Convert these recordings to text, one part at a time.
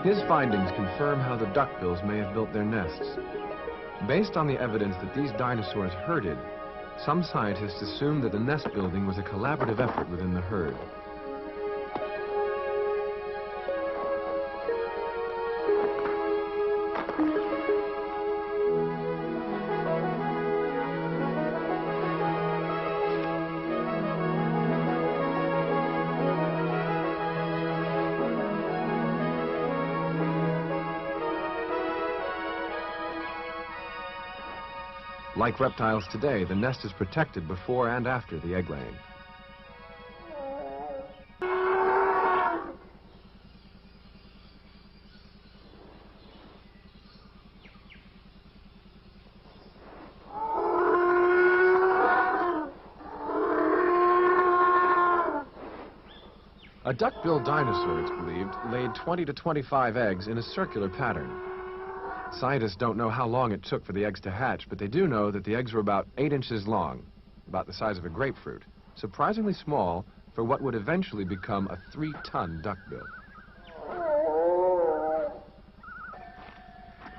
His findings confirm how the duckbills may have built their nests. Based on the evidence that these dinosaurs herded, some scientists assume that the nest building was a collaborative effort within the herd. Like reptiles today, the nest is protected before and after the egg laying. A duck-billed dinosaur, it's believed, laid 20 to 25 eggs in a circular pattern. Scientists don't know how long it took for the eggs to hatch, but they do know that the eggs were about 8 inches long, about the size of a grapefruit, surprisingly small for what would eventually become a 3-ton duckbill.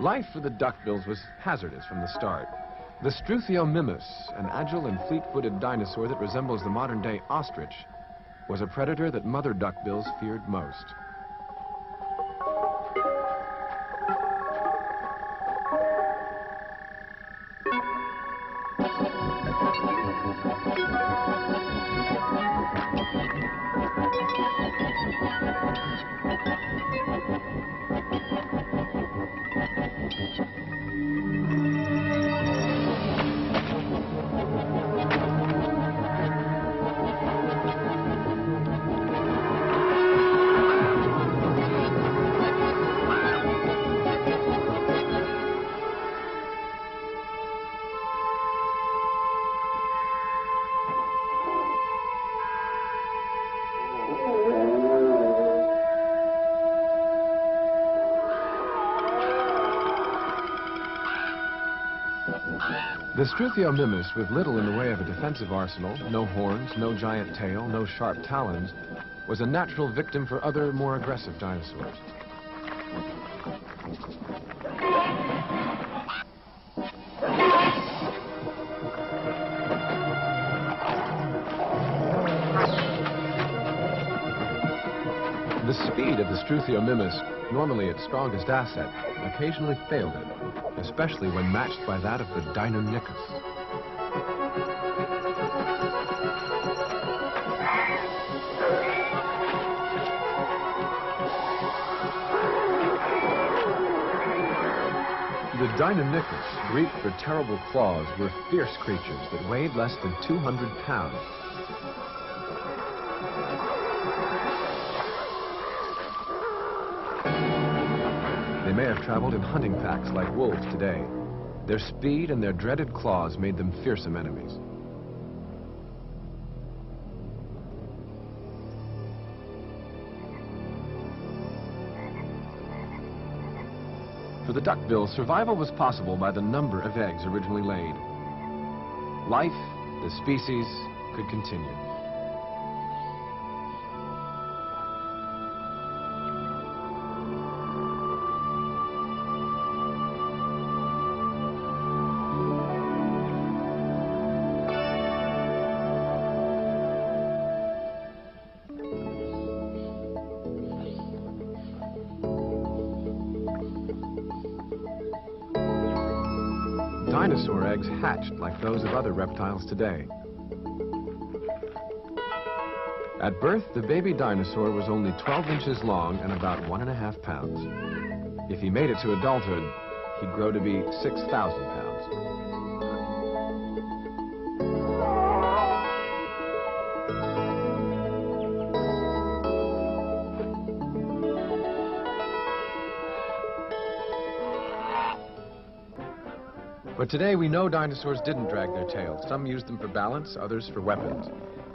Life for the duckbills was hazardous from the start. The Struthiomimus, an agile and fleet-footed dinosaur that resembles the modern-day ostrich, was a predator that mother duckbills feared most. The Struthiomimus, with little in the way of a defensive arsenal, no horns, no giant tail, no sharp talons, was a natural victim for other, more aggressive dinosaurs. The speed of the Struthiomimus, normally its strongest asset, occasionally failed it, especially when matched by that of the Deinonychus. The Deinonychus, Greek for terrible claws, were fierce creatures that weighed less than 200 pounds. They may have traveled in hunting packs like wolves today. Their speed and their dreaded claws made them fearsome enemies. For the duckbill, survival was possible by the number of eggs originally laid. Life, the species, could continue. Dinosaur eggs hatched like those of other reptiles today. At birth, the baby dinosaur was only 12 inches long and about 1.5 pounds. If he made it to adulthood, he'd grow to be 6,000 pounds. But today we know dinosaurs didn't drag their tails. Some used them for balance, others for weapons.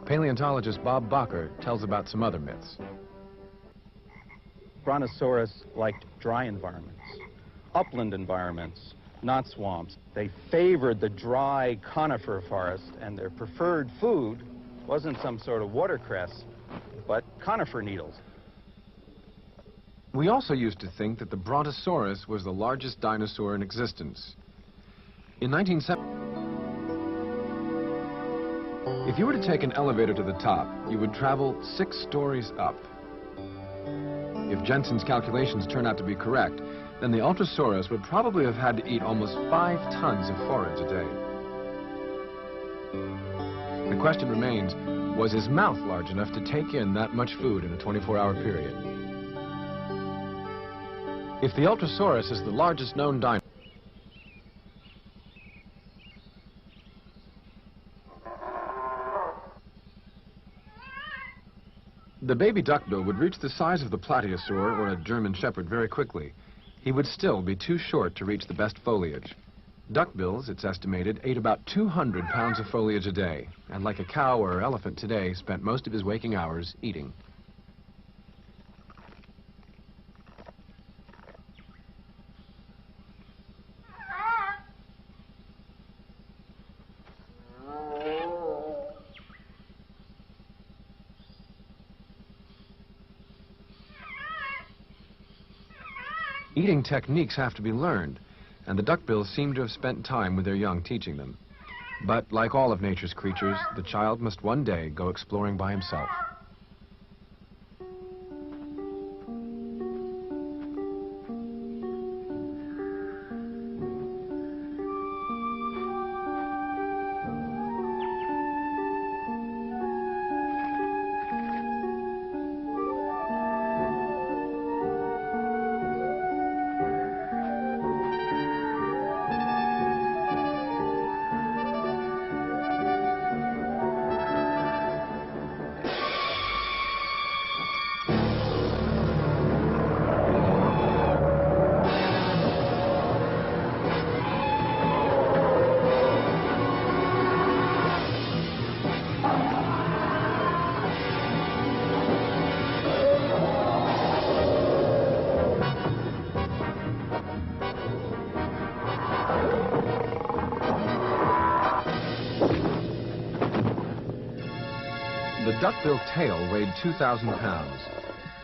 Paleontologist Bob Bacher tells about some other myths. Brontosaurus liked dry environments, upland environments, not swamps. They favored the dry conifer forest, and their preferred food wasn't some sort of watercress, but conifer needles. We also used to think that the Brontosaurus was the largest dinosaur in existence. In 1970, if you were to take an elevator to the top, you would travel 6 stories up. If Jensen's calculations turn out to be correct, then the Ultrasaurus would probably have had to eat almost 5 tons of forage a day. The question remains, was his mouth large enough to take in that much food in a 24-hour period? If the Ultrasaurus is the largest known dinosaur, the baby duckbill would reach the size of the Plateosaur or a German Shepherd very quickly. He would still be too short to reach the best foliage. Duckbills, it's estimated, ate about 200 pounds of foliage a day, and like a cow or elephant today, spent most of his waking hours eating. Eating techniques have to be learned, and the duckbills seem to have spent time with their young teaching them. But like all of nature's creatures, the child must one day go exploring by himself. The duckbill tail weighed 2,000 pounds.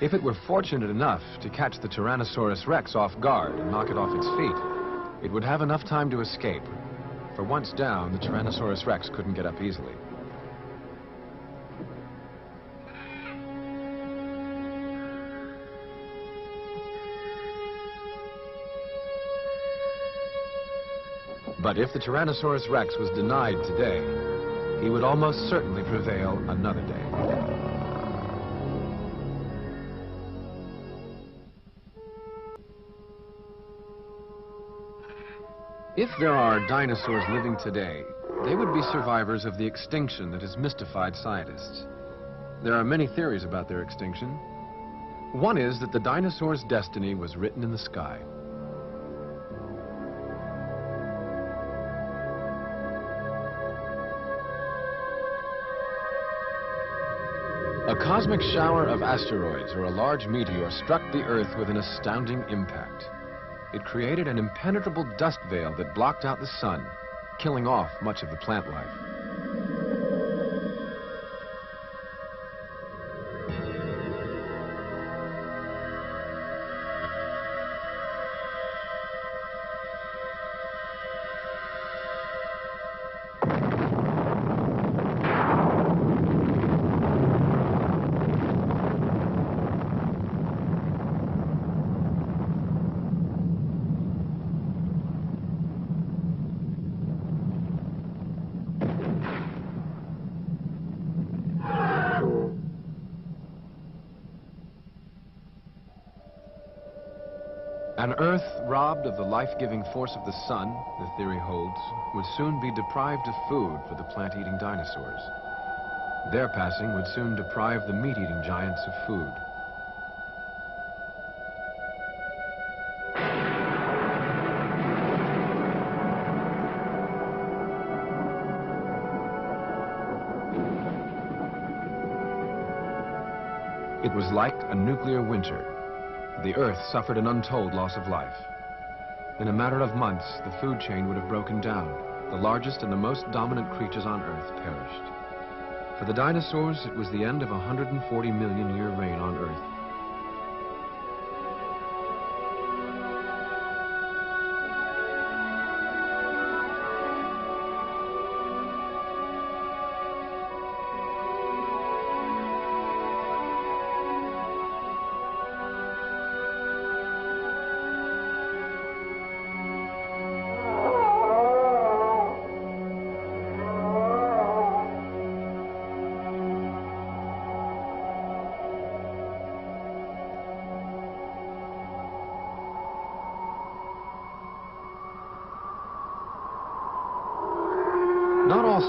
If it were fortunate enough to catch the Tyrannosaurus Rex off guard and knock it off its feet, it would have enough time to escape. For once down, the Tyrannosaurus Rex couldn't get up easily. But if the Tyrannosaurus Rex was denied today, he would almost certainly prevail another day. If there are dinosaurs living today, they would be survivors of the extinction that has mystified scientists. There are many theories about their extinction. One is that the dinosaur's destiny was written in the sky. A cosmic shower of asteroids or a large meteor struck the Earth with an astounding impact. It created an impenetrable dust veil that blocked out the sun, killing off much of the plant life. An Earth robbed of the life-giving force of the sun, the theory holds, would soon be deprived of food for the plant-eating dinosaurs. Their passing would soon deprive the meat-eating giants of food. It was like a nuclear winter. The Earth suffered an untold loss of life. In a matter of months, the food chain would have broken down. The largest and the most dominant creatures on Earth perished. For the dinosaurs, it was the end of a 140 million year reign on Earth.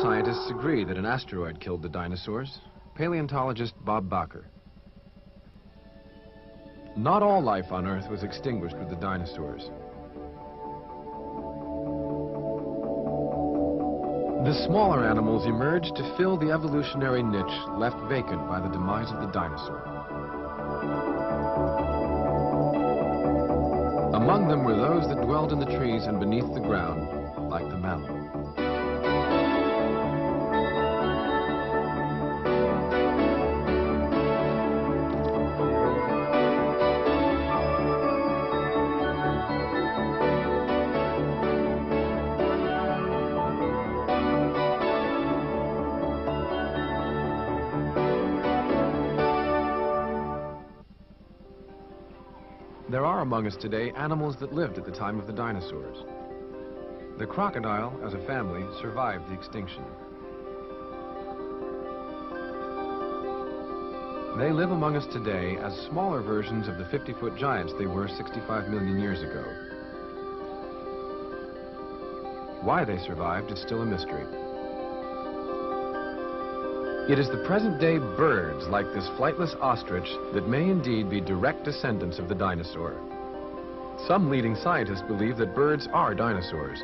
scientists agree that an asteroid killed the dinosaurs. Paleontologist Bob Bacher. Not all life on Earth was extinguished with the dinosaurs. The smaller animals emerged to fill the evolutionary niche left vacant by the demise of the dinosaur. Among them were those that dwelled in the trees and beneath the ground, like the mammal. There are among us today animals that lived at the time of the dinosaurs. The crocodile, as a family, survived the extinction. They live among us today as smaller versions of the 50-foot giants they were 65 million years ago. Why they survived is still a mystery. It is the present-day birds, like this flightless ostrich, that may indeed be direct descendants of the dinosaur. Some leading scientists believe that birds are dinosaurs.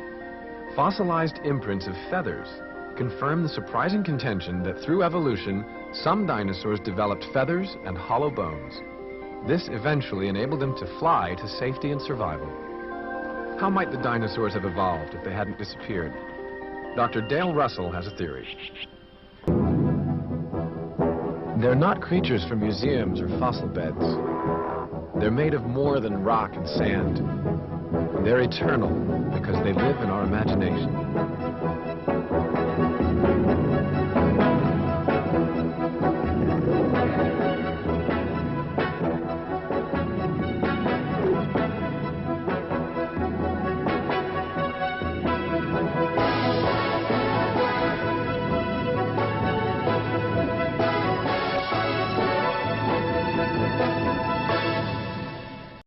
Fossilized imprints of feathers confirm the surprising contention that through evolution, some dinosaurs developed feathers and hollow bones. This eventually enabled them to fly to safety and survival. How might the dinosaurs have evolved if they hadn't disappeared? Dr. Dale Russell has a theory. They're not creatures from museums or fossil beds. They're made of more than rock and sand. They're eternal because they live in our imagination.